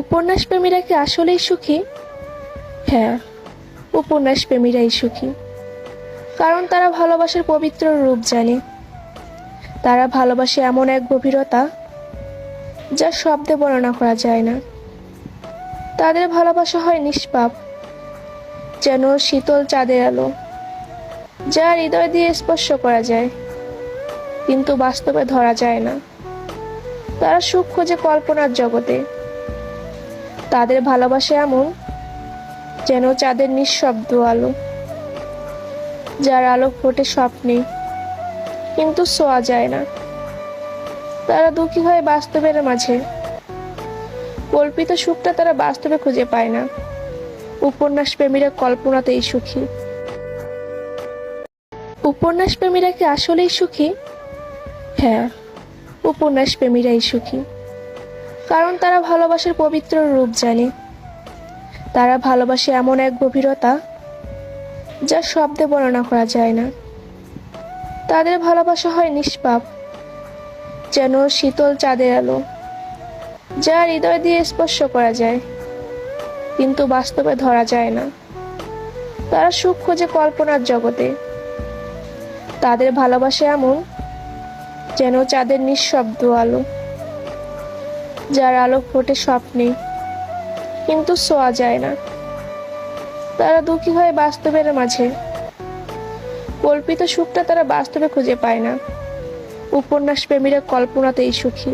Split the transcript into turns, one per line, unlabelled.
উপন্যাস প্রেমীরা কি আসলেই সুখী? হ্যাঁ, উপন্যাস প্রেমীরাই সুখী। কারণ তারা ভালোবাসার পবিত্র রূপ জানে। তারা ভালোবাসে এমন এক গভীরতা যা শব্দে বর্ণনা করা যায় না। তাদের ভালোবাসা হয় নিষ্পাপ, যেন শীতল চাঁদের আলো, যা হৃদয় দিয়ে স্পর্শ করা যায়, কিন্তু বাস্তবে ধরা যায় না। তারা সুখ খোঁজে কল্পনার জগতে। তাদের ভালোবাসা এমন, যেন চাঁদের নিঃশব্দ আলো, যার আলো ফোটে স্বপ্নে, কিন্তু ছোঁয়া যায় না। তারা দুঃখী হয় বাস্তবের মাঝে। কল্পিত সুখটা তারা বাস্তবে খুঁজে পায় না। উপন্যাস প্রেমীরা কল্পনাতেই সুখী। উপন্যাস প্রেমীরা কি আসলেই সুখী? হ্যাঁ, উপন্যাস প্রেমীরাই সুখী। কারণ তারা ভালোবাসার পবিত্র রূপ জানে। তারা ভালোবাসে এমন এক গভীরতা যা শব্দে বর্ণনা করা যায় না। তাদের ভালোবাসা হয় নিষ্পাপ, যেন শীতল চাঁদের আলো, যা হৃদয় দিয়ে স্পর্শ করা যায়, কিন্তু বাস্তবে ধরা যায় না। তারা সুখ খোঁজে কল্পনার জগতে। তাদের ভালোবাসা এমন, যেন চাঁদের নিঃশব্দ আলো, যার আলো ফোটে স্বপ্নে, কিন্তু ছোঁয়া যায় না। তারা দুঃখী হয় বাস্তবের মাঝে। কল্পিত সুখটা তারা বাস্তবে খুঁজে পায় না। উপন্যাস প্রেমীরা কল্পনাতেই সুখী।